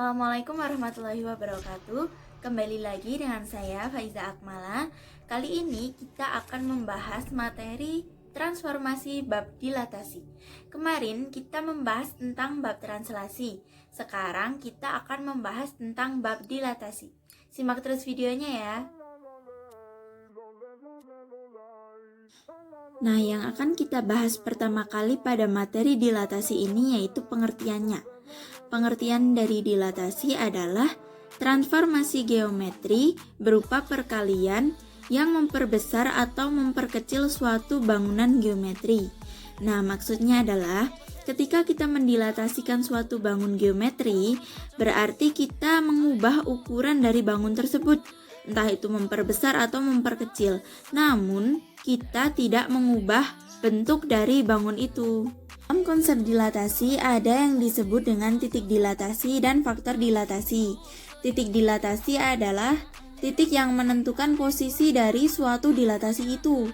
Assalamualaikum warahmatullahi wabarakatuh. Kembali lagi dengan saya Faiza Akmala. Kali ini kita akan membahas materi transformasi bab dilatasi. Kemarin kita membahas tentang bab translasi. Sekarang kita akan membahas tentang bab dilatasi. Simak terus videonya ya. Nah, yang akan kita bahas pertama kali pada materi dilatasi ini yaitu pengertiannya. Pengertian dari dilatasi adalah transformasi geometri berupa perkalian yang memperbesar atau memperkecil suatu bangunan geometri. Nah, maksudnya adalah ketika kita mendilatasikan suatu bangun geometri, berarti kita mengubah ukuran dari bangun tersebut, entah itu memperbesar atau memperkecil. Namun, kita tidak mengubah bentuk dari bangun itu. Dalam konsep dilatasi ada yang disebut dengan titik dilatasi dan faktor dilatasi. Titik dilatasi adalah titik yang menentukan posisi dari suatu dilatasi itu.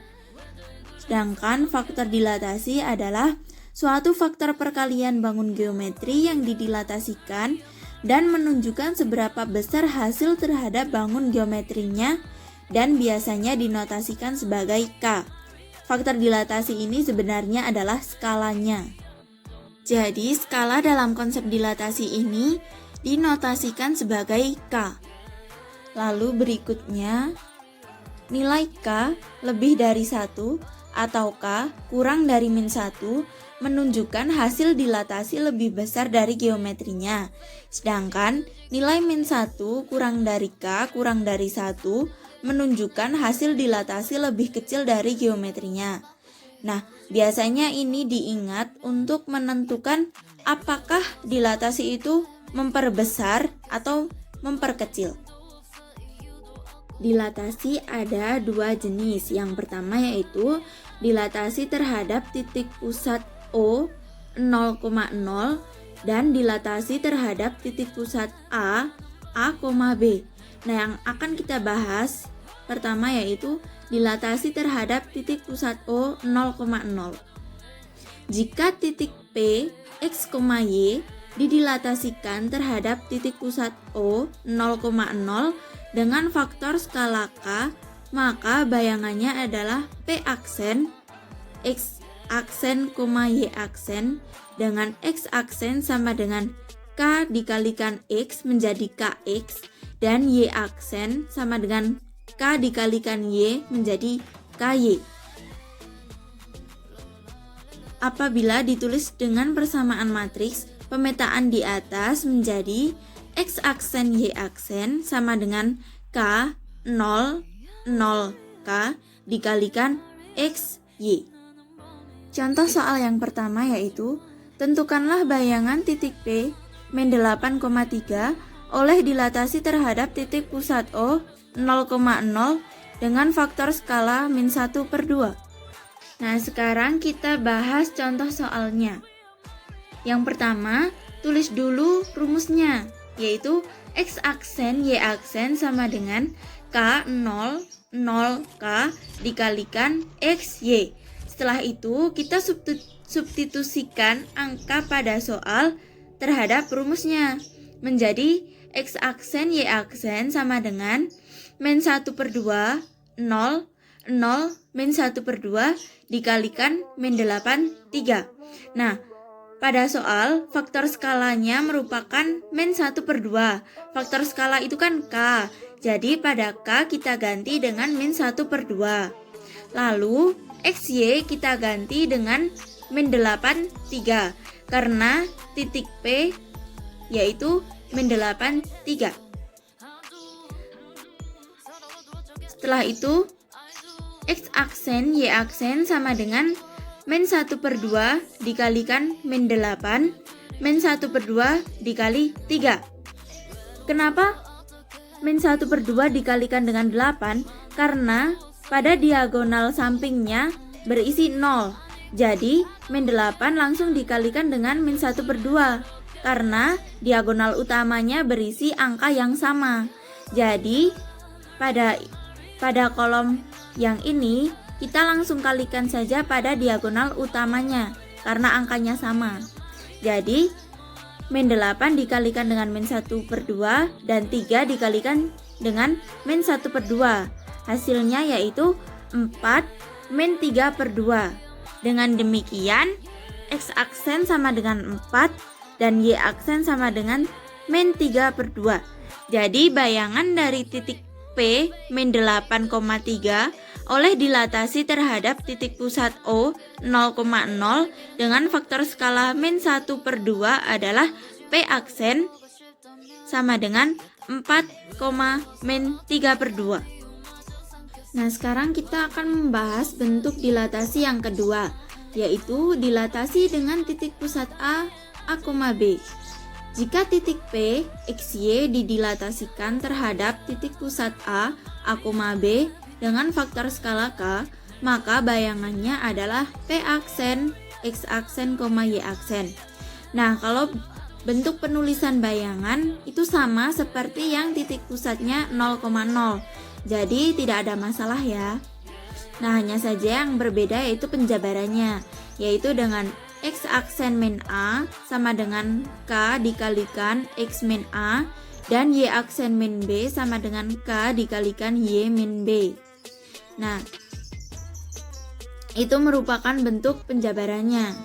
Sedangkan faktor dilatasi adalah suatu faktor perkalian bangun geometri yang didilatasikan dan menunjukkan seberapa besar hasil terhadap bangun geometrinya dan biasanya dinotasikan sebagai K. Faktor dilatasi ini sebenarnya adalah skalanya. Jadi, skala dalam konsep dilatasi ini dinotasikan sebagai K. Lalu berikutnya, nilai K lebih dari 1 atau K kurang dari min 1 menunjukkan hasil dilatasi lebih besar dari geometrinya. Sedangkan nilai min 1 kurang dari K kurang dari 1 menunjukkan hasil dilatasi lebih kecil dari geometrinya. Nah, biasanya ini diingat untuk menentukan apakah dilatasi itu memperbesar atau memperkecil. Dilatasi ada dua jenis. Yang pertama yaitu dilatasi terhadap titik pusat O 0,0 dan dilatasi terhadap titik pusat A, B. Nah, yang akan kita bahas pertama yaitu dilatasi terhadap titik pusat O 0,0. Jika titik P, X, Y didilatasikan terhadap titik pusat O 0,0 dengan faktor skala K, maka bayangannya adalah P aksen, X aksen, Y aksen dengan X aksen sama dengan K dikalikan X menjadi KX dan Y aksen sama dengan K dikalikan Y menjadi KY. Apabila ditulis dengan persamaan matriks, pemetaan di atas menjadi X aksen Y aksen sama dengan K 0 0 K dikalikan X Y. Contoh soal yang pertama yaitu tentukanlah bayangan titik P min 8,3 oleh dilatasi terhadap titik pusat O 0,0 dengan faktor skala min 1/2. Nah, sekarang kita bahas contoh soalnya. Yang pertama, tulis dulu rumusnya, yaitu X aksen Y aksen sama dengan K 0 0 K dikalikan X Y. Setelah itu, kita substitusikan angka pada soal terhadap rumusnya menjadi X aksen Y aksen sama dengan min 1/2 0 0 min 1/2 dikalikan min 8/3. Nah, pada soal faktor skalanya merupakan min 1/2. Faktor skala itu kan K. Jadi pada K kita ganti dengan min 1/2. Lalu XY kita ganti dengan min 8/3 karena titik P yaitu min 8/3. Setelah itu X aksen Y aksen sama dengan min 1/2 dikalikan min 8 min 1/2 dikali 3. Kenapa min 1/2 dikalikan dengan 8? Karena pada diagonal sampingnya berisi 0. Jadi min 8 langsung dikalikan dengan min 1/2 karena diagonal utamanya berisi angka yang sama. Jadi pada kolom yang ini kita langsung kalikan saja pada diagonal utamanya karena angkanya sama. Jadi min 8 dikalikan dengan min 1 per 2 dan 3 dikalikan dengan min 1 per 2. Hasilnya yaitu 4 min 3 per 2. Dengan demikian, X aksen sama dengan 4 dan Y aksen sama dengan min 3 per 2. Jadi bayangan dari titik P min 8,3 oleh dilatasi terhadap titik pusat O 0,0 dengan faktor skala min 1 per 2 adalah P aksen sama dengan 4, min 3 per 2. Nah, sekarang kita akan membahas bentuk dilatasi yang kedua, yaitu dilatasi dengan titik pusat A, B. Jika titik P, XY didilatasikan terhadap titik pusat A, B dengan faktor skala K, maka bayangannya adalah P aksen, X aksen, Y aksen. Nah, kalau bentuk penulisan bayangan itu sama seperti yang titik pusatnya 0,0. Jadi tidak ada masalah ya. Nah, hanya saja yang berbeda yaitu penjabarannya, yaitu dengan X aksen min A sama dengan K dikalikan X min A dan Y aksen min B sama dengan K dikalikan Y min B. Nah, itu merupakan bentuk penjabarannya.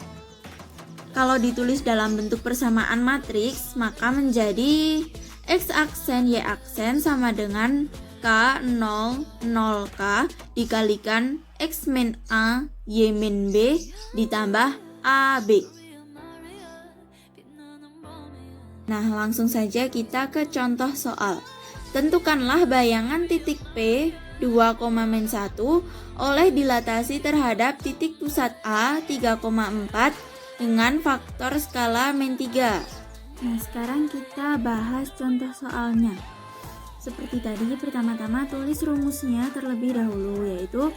Kalau ditulis dalam bentuk persamaan matriks, maka menjadi X aksen Y aksen sama dengan K 0, 0K dikalikan X min A, Y min B ditambah AB. Nah, langsung saja kita ke contoh soal. Tentukanlah bayangan titik P 2,-1 oleh dilatasi terhadap titik pusat A 3,4 dengan faktor skala min 3. Nah, sekarang kita bahas contoh soalnya. Seperti tadi, pertama-tama tulis rumusnya terlebih dahulu, yaitu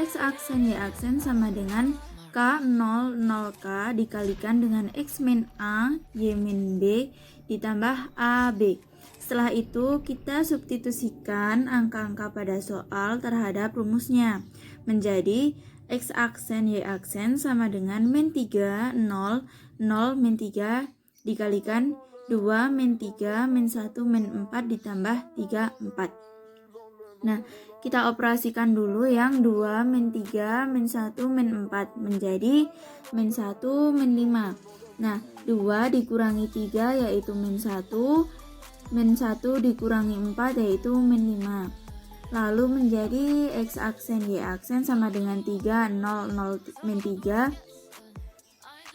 X aksen Y aksen sama dengan K 0, 0K dikalikan dengan X min A, Y min B ditambah AB. Setelah itu kita substitusikan angka-angka pada soal terhadap rumusnya menjadi X aksen Y aksen sama dengan min 3, 0, 0, min 3 dikalikan 2, min 3, min 1, min 4 ditambah 3, 4. Nah, kita operasikan dulu yang 2, min 3, min 1, min 4 menjadi min 1, min 5. Nah, 2 dikurangi 3 yaitu min 1, min 1 dikurangi 4 yaitu min 5. Lalu menjadi X aksen Y aksen sama dengan 3, 0, 0, min 3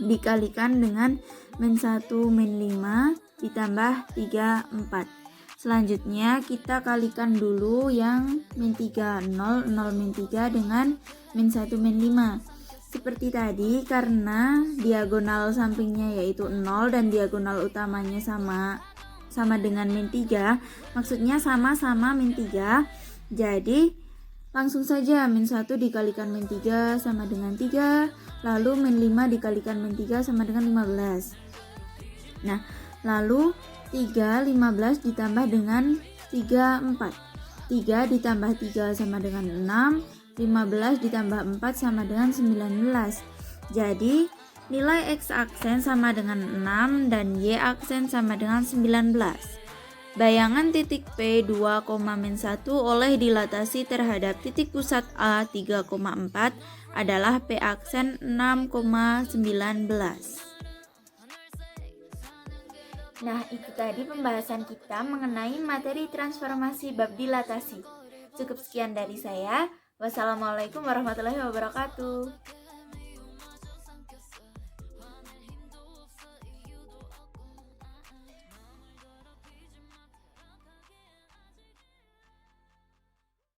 dikalikan dengan min 1, min 5 ditambah 3, 4. Selanjutnya kita kalikan dulu yang min 3, 0, 0, min 3 dengan min 1, min 5. Seperti tadi, karena diagonal sampingnya yaitu 0 dan diagonal utamanya sama dengan min 3, maksudnya sama-sama min 3. Jadi langsung saja min 1 dikalikan min 3 sama dengan 3, lalu min 5 dikalikan min 3 sama dengan 15. Nah, lalu 3, 15 ditambah dengan 3, 4. 3 ditambah 3 sama dengan 6, 15 ditambah 4 sama dengan 19. Jadi nilai X aksen sama dengan 6 dan Y aksen sama dengan 19. Bayangan titik P 2,-1 oleh dilatasi terhadap titik pusat A 3,4 adalah P aksen 6,19. Nah, itu tadi pembahasan kita mengenai materi transformasi bab dilatasi. Cukup sekian dari saya. Wassalamualaikum warahmatullahi wabarakatuh.